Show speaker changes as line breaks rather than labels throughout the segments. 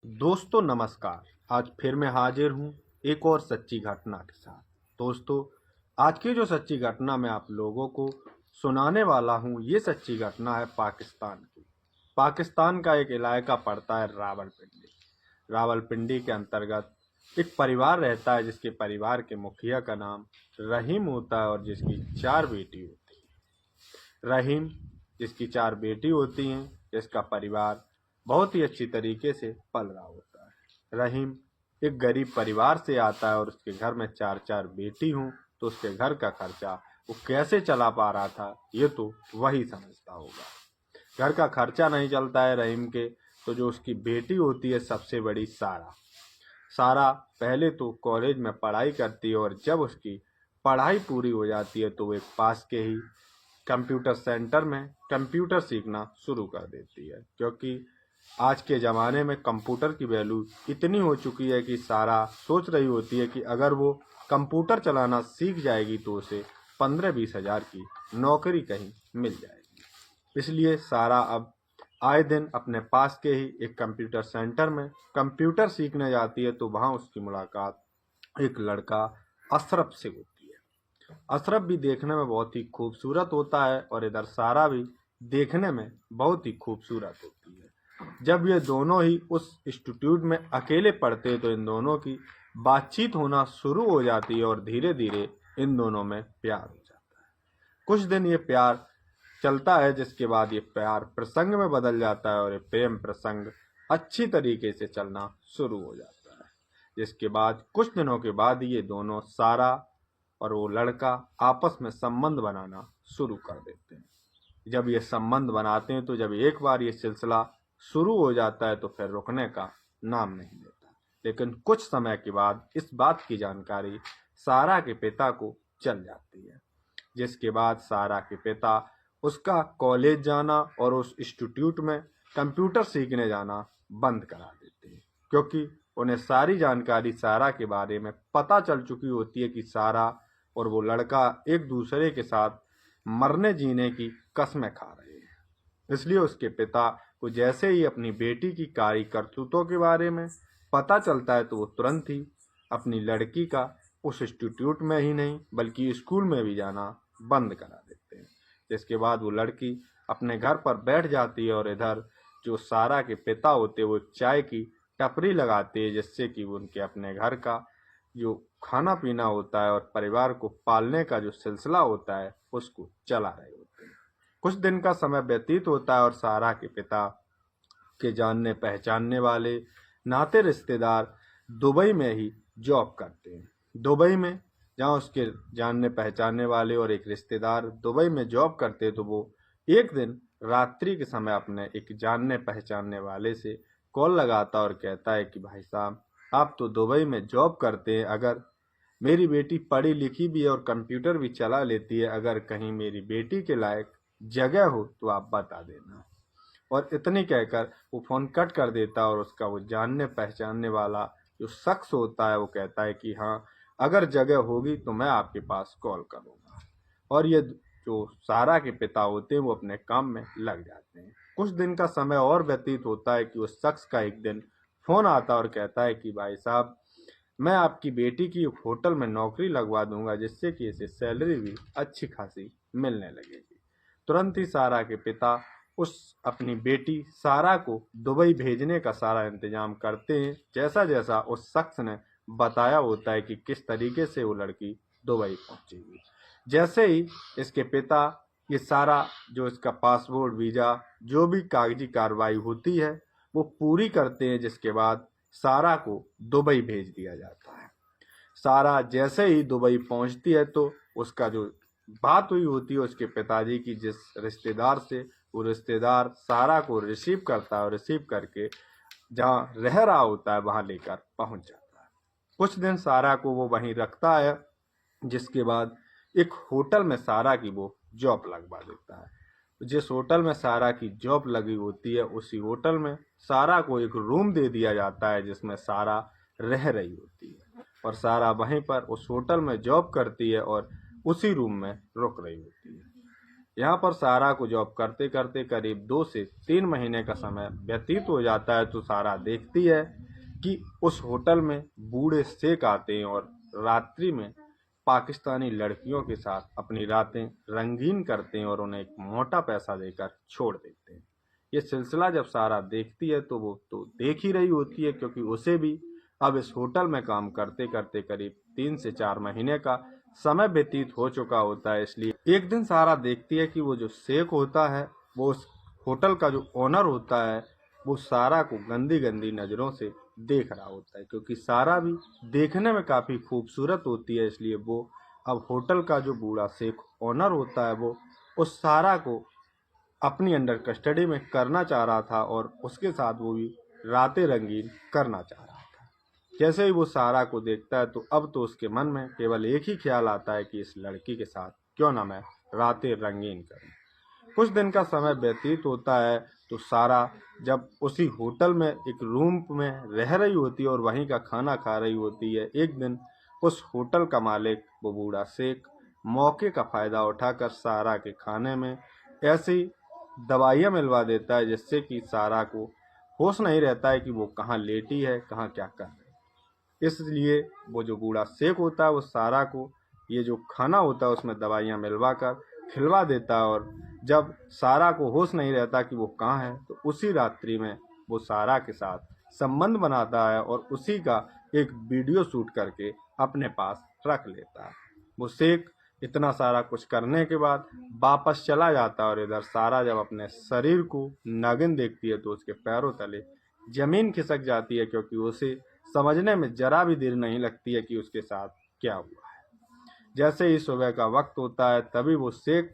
दोस्तों नमस्कार। आज फिर मैं हाजिर हूँ एक और सच्ची घटना के साथ। दोस्तों, आज की जो सच्ची घटना मैं आप लोगों को सुनाने वाला हूँ, ये सच्ची घटना है पाकिस्तान की। पाकिस्तान का एक इलाका पड़ता है रावलपिंडी। रावलपिंडी के अंतर्गत एक परिवार रहता है जिसके परिवार के मुखिया का नाम रहीम होता है और जिसकी 4 बेटी होती है। रहीम जिसकी 4 बेटी होती हैं, जिसका परिवार बहुत ही अच्छी तरीके से पल रहा होता है। रहीम एक गरीब परिवार से आता है और उसके घर में 4 बेटी हों तो उसके घर का खर्चा वो कैसे चला पा रहा था, ये तो वही समझता होगा। घर का खर्चा नहीं चलता है रहीम के, तो जो उसकी बेटी होती है सबसे बड़ी सारा सारा पहले तो कॉलेज में पढ़ाई करती है और जब उसकी पढ़ाई पूरी हो जाती है तो वो एक पास के ही कंप्यूटर सेंटर में कंप्यूटर सीखना शुरू कर देती है, क्योंकि आज के ज़माने में कंप्यूटर की वैल्यू इतनी हो चुकी है कि सारा सोच रही होती है कि अगर वो कंप्यूटर चलाना सीख जाएगी तो उसे 15-20 हज़ार की नौकरी कहीं मिल जाएगी। इसलिए सारा अब आए दिन अपने पास के ही एक कंप्यूटर सेंटर में कंप्यूटर सीखने जाती है, तो वहाँ उसकी मुलाकात एक लड़का अशरफ से होती है। अशरफ भी देखने में बहुत ही खूबसूरत होता है और इधर सारा भी देखने में बहुत ही खूबसूरत होती है। जब ये दोनों ही उस इंस्टीट्यूट में अकेले पढ़ते हैं तो इन दोनों की बातचीत होना शुरू हो जाती है और धीरे धीरे इन दोनों में प्यार हो जाता है। कुछ दिन ये प्यार चलता है, जिसके बाद ये प्यार प्रसंग में बदल जाता है और ये प्रेम प्रसंग अच्छी तरीके से चलना शुरू हो जाता है। जिसके बाद कुछ दिनों के बाद ये दोनों सारा और वो लड़का आपस में संबंध बनाना शुरू कर देते हैं। जब ये संबंध बनाते हैं तो जब एक बार ये सिलसिला शुरू हो जाता है तो फिर रुकने का नाम नहीं लेता। लेकिन कुछ समय के बाद इस बात की जानकारी सारा के पिता को चल जाती है, जिसके बाद सारा के पिता उसका कॉलेज जाना और उस इंस्टीट्यूट में कंप्यूटर सीखने जाना बंद करा देते हैं, क्योंकि उन्हें सारी जानकारी सारा के बारे में पता चल चुकी होती है कि सारा और वो लड़का एक दूसरे के साथ मरने जीने की कस्में खा रहे हैं। इसलिए उसके पिता को जैसे ही अपनी बेटी की कारी करतूतों के बारे में पता चलता है तो वो तुरंत ही अपनी लड़की का उस इंस्टीट्यूट में ही नहीं बल्कि स्कूल में भी जाना बंद करा देते हैं। जिसके बाद वो लड़की अपने घर पर बैठ जाती है और इधर जो सारा के पिता होते हैं वो चाय की टपरी लगाते हैं, जिससे कि वो उनके अपने घर का जो खाना पीना होता है और परिवार को पालने का जो सिलसिला होता है उसको चला रहे होते हैं। कुछ दिन का समय व्यतीत होता है और सारा के पिता के जानने पहचानने वाले नाते रिश्तेदार दुबई में ही जॉब करते हैं। दुबई में जहाँ उसके जानने पहचानने वाले और एक रिश्तेदार दुबई में जॉब करते हैं, तो वो एक दिन रात्रि के समय अपने एक जानने पहचानने वाले से कॉल लगाता और कहता है कि भाई साहब, आप तो दुबई में जॉब करते हैं, अगर मेरी बेटी पढ़ी लिखी भी है और कंप्यूटर भी चला लेती है, अगर कहीं मेरी बेटी के लायक जगह हो तो आप बता देना। और इतनी कहकर वो फ़ोन कट कर देता और उसका वो जानने पहचानने वाला जो शख्स होता है वो कहता है कि हाँ, अगर जगह होगी तो मैं आपके पास कॉल करूँगा। और ये जो सारा के पिता होते हैं वो अपने काम में लग जाते हैं। कुछ दिन का समय और व्यतीत होता है कि उस शख्स का एक दिन फ़ोन आता और कहता है कि भाई साहब, मैं आपकी बेटी की एक होटल में नौकरी लगवा दूंगा, जिससे कि इसे सैलरी भी अच्छी खासी मिलने लगेगी। तुरंत ही सारा के पिता उस अपनी बेटी सारा को दुबई भेजने का सारा इंतजाम करते हैं, जैसा जैसा उस शख्स ने बताया होता है कि किस तरीके से वो लड़की दुबई पहुंचेगी। जैसे ही इसके पिता ये सारा जो इसका पासपोर्ट वीज़ा जो भी कागजी कार्रवाई होती है वो पूरी करते हैं, जिसके बाद सारा को दुबई भेज दिया जाता है। सारा जैसे ही दुबई पहुंचती है तो उसका जो बात हुई होती है उसके पिताजी की जिस रिश्तेदार से, वो रिश्तेदार सारा को रिसीव करता है और रिसीव करके जहाँ रह रहा होता है वहाँ लेकर पहुंच जाता है। कुछ दिन सारा को वो वहीं रखता है, जिसके बाद एक होटल में सारा की वो जॉब लगवा देता है। जिस होटल में सारा की जॉब लगी होती है उसी होटल में सारा को एक रूम दे दिया जाता है जिसमें सारा रह रही होती है और सारा वहीं पर उस होटल में जॉब करती है और उसी रूम में रुक रही होती है। यहाँ पर सारा को जॉब करते करते करीब 2 से 3 महीने का समय व्यतीत हो जाता है, तो सारा देखती है कि उस होटल में बूढ़े शेख आते हैं और रात्रि में पाकिस्तानी लड़कियों के साथ अपनी रातें रंगीन करते हैं और उन्हें एक मोटा पैसा देकर छोड़ देते हैं। ये सिलसिला जब सारा देखती है तो वो तो देख ही रही होती है, क्योंकि उसे भी अब इस होटल में काम करते करते करीब 3 से 4 महीने का समय व्यतीत हो चुका होता है। इसलिए एक दिन सारा देखती है कि वो जो शेख होता है, वो उस होटल का जो ओनर होता है, वो सारा को गंदी गंदी नज़रों से देख रहा होता है, क्योंकि सारा भी देखने में काफ़ी खूबसूरत होती है। इसलिए वो अब होटल का जो बूढ़ा शेख ओनर होता है, वो उस सारा को अपनी अंडर कस्टडी में करना चाह रहा था और उसके साथ वो भी रातें रंगीन करना चाह रहा था। जैसे ही वो सारा को देखता है तो अब तो उसके मन में केवल एक ही ख्याल आता है कि इस लड़की के साथ क्यों ना मैं रातें रंगीन करूं। कुछ दिन का समय व्यतीत होता है तो सारा जब उसी होटल में एक रूम में रह रही होती है और वहीं का खाना खा रही होती है, एक दिन उस होटल का मालिक वो बूढ़ा शेख मौके का फ़ायदा उठाकर सारा के खाने में ऐसी दवाइयाँ मिलवा देता है जिससे कि सारा को होश नहीं रहता है कि वो कहाँ लेटी है, कहाँ क्या कर रही है। इसलिए वो जो बूढ़ा शेख होता है वो सारा को ये जो खाना होता है उसमें दवाइयाँ मिलवा कर खिलवा देता है, और जब सारा को होश नहीं रहता कि वो कहाँ है तो उसी रात्रि में वो सारा के साथ संबंध बनाता है और उसी का एक वीडियो शूट करके अपने पास रख लेता है। वो शेख इतना सारा कुछ करने के बाद वापस चला जाता है और इधर सारा जब अपने शरीर को नागिन देखती है तो उसके पैरों तले जमीन खिसक जाती है, क्योंकि उसे समझने में जरा भी देर नहीं लगती है कि उसके साथ क्या हुआ है। जैसे ही सुबह का वक्त होता है तभी वो शेख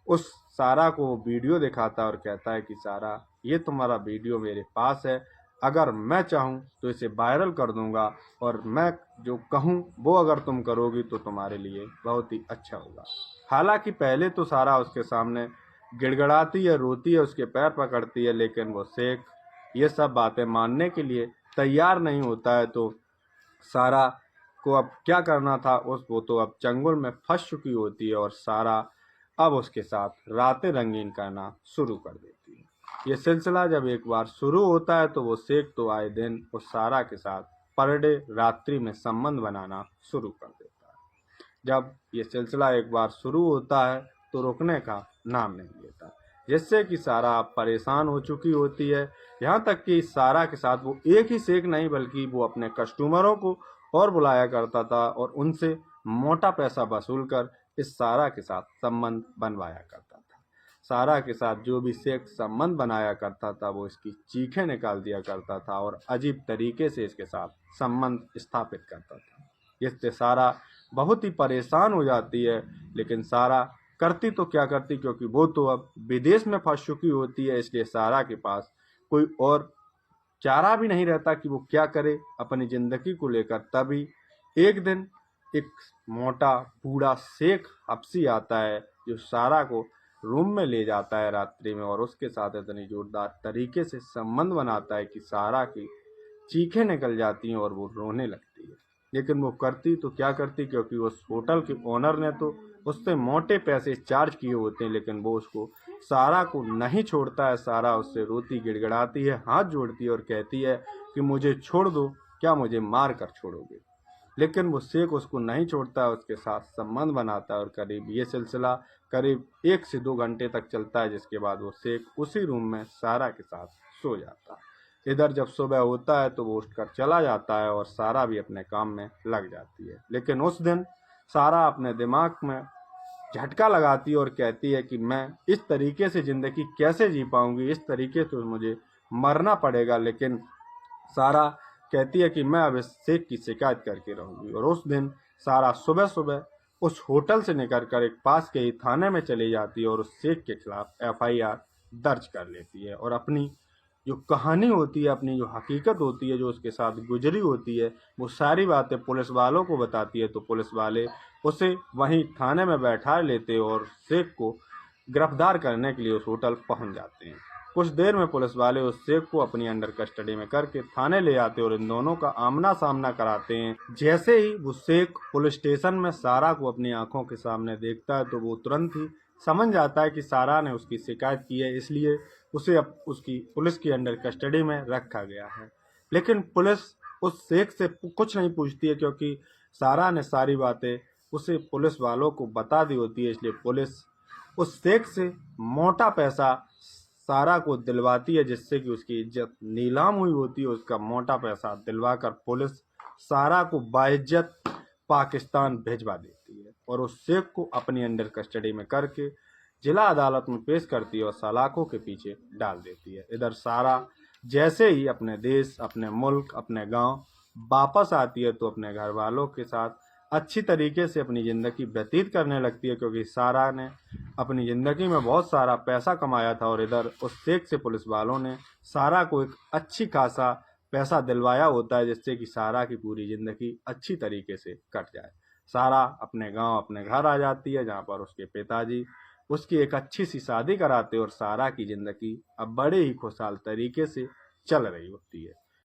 उस सारा को वीडियो दिखाता है और कहता है कि सारा, ये तुम्हारा वीडियो मेरे पास है, अगर मैं चाहूँ तो इसे वायरल कर दूंगा और मैं जो कहूँ वो अगर तुम करोगी तो तुम्हारे लिए बहुत ही अच्छा होगा। हालांकि पहले तो सारा उसके सामने गिड़गिड़ाती है, रोती है, उसके पैर पकड़ती है, लेकिन वो शेख ये सब बातें मानने के लिए तैयार नहीं होता है। तो सारा को अब क्या करना था, उस वो तो अब चंगुल में फंस चुकी होती है और सारा अब उसके साथ रातें रंगीन करना शुरू कर देती है। ये सिलसिला जब एक बार शुरू होता है तो वो शेख तो आए दिन उस सारा के साथ पर डे रात्रि में संबंध बनाना शुरू कर देता है। जब ये सिलसिला एक बार शुरू होता है तो रुकने का नाम नहीं लेता, जिससे कि सारा परेशान हो चुकी होती है। यहाँ तक कि सारा के साथ वो एक ही शेख नहीं बल्कि वो अपने कस्टमरों को और बुलाया करता था और उनसे मोटा पैसा वसूल कर इस सारा के साथ संबंध बनवाया करता था। सारा के साथ जो भी शेख संबंध बनाया करता था वो इसकी चीखें निकाल दिया करता था और अजीब तरीके से इसके साथ संबंध स्थापित करता था। इससे सारा बहुत ही परेशान हो जाती है, लेकिन सारा करती तो क्या करती, क्योंकि वो तो अब विदेश में फंस चुकी होती है। इसलिए सारा के पास कोई और चारा भी नहीं रहता कि वो क्या करे अपनी ज़िंदगी को लेकर। तभी एक दिन एक मोटा बूढ़ा शेख हब्सी आता है जो सारा को रूम में ले जाता है रात्रि में और उसके साथ इतनी जोरदार तरीके से संबंध बनाता है कि सारा की चीखें निकल जाती हैं और वो रोने लगती है। लेकिन वो करती तो क्या करती, क्योंकि उस होटल के ओनर ने तो उससे मोटे पैसे चार्ज किए होते हैं, लेकिन वो उसको सारा को नहीं छोड़ता है। सारा उससे रोती गिड़गिड़ाती है, हाथ जोड़ती है और कहती है कि मुझे छोड़ दो, क्या मुझे मार कर छोड़ोगे। लेकिन वो शेख उसको नहीं छोड़ता है, उसके साथ संबंध बनाता है और करीब ये सिलसिला करीब 1 से 2 घंटे तक चलता है, जिसके बाद वो शेख उसी रूम में सारा के साथ सो जाता है। इधर जब सुबह होता है तो वो उठकर चला जाता है और सारा भी अपने काम में लग जाती है। लेकिन उस दिन सारा अपने दिमाग में झटका लगाती है और कहती है कि मैं इस तरीके से ज़िंदगी कैसे जी पाऊंगी, इस तरीके से मुझे मरना पड़ेगा। लेकिन सारा कहती है कि मैं अब इस शेख की शिकायत करके रहूंगी। और उस दिन सारा सुबह सुबह उस होटल से निकल कर एक पास के ही थाने में चली जाती है और उस शेख के खिलाफ FIR दर्ज कर लेती है और अपनी जो कहानी होती है, अपनी जो हकीकत होती है, जो उसके साथ गुजरी होती है, वो सारी बातें पुलिस वालों को बताती है। तो पुलिस वाले उसे वहीं थाने में बैठा लेते और शेख को गिरफ्तार करने के लिए उस होटल पहुंच जाते हैं। कुछ देर में पुलिस वाले उस शेख को अपनी अंडर कस्टडी में करके थाने ले आते और इन दोनों का आमना सामना कराते हैं। जैसे ही वो शेख पुलिस स्टेशन में सारा को अपनी आंखों के सामने देखता है तो वो तुरंत ही समझ जाता है कि सारा ने उसकी शिकायत की है, इसलिए उसे अब उसकी पुलिस की अंडर कस्टडी में रखा गया है। लेकिन पुलिस उस शेख से कुछ नहीं पूछती है, क्योंकि सारा ने सारी बातें उसे पुलिस वालों को बता दी होती है। इसलिए पुलिस उस शेख से मोटा पैसा सारा को दिलवाती है, जिससे कि उसकी इज्जत नीलाम हुई होती है। उसका मोटा पैसा दिलवाकर पुलिस सारा को बाइज्जत पाकिस्तान भेजवा देती है और उस शेख को अपनी अंडर कस्टडी में करके जिला अदालत में पेश करती है और सलाखों के पीछे डाल देती है। इधर सारा जैसे ही अपने देश, अपने मुल्क, अपने गांव वापस आती है तो अपने घर वालों के साथ अच्छी तरीके से अपनी ज़िंदगी व्यतीत करने लगती है, क्योंकि सारा ने अपनी ज़िंदगी में बहुत सारा पैसा कमाया था और इधर उस शेख से पुलिस वालों ने सारा को एक अच्छी खासा पैसा दिलवाया होता है, जिससे कि सारा की पूरी ज़िंदगी अच्छी तरीके से कट जाए। सारा अपने गांव, अपने घर आ जाती है, जहां पर उसके पिताजी उसकी एक अच्छी सी शादी कराते और सारा की ज़िंदगी अब बड़े ही खुशहाल तरीके से चल रही होती है।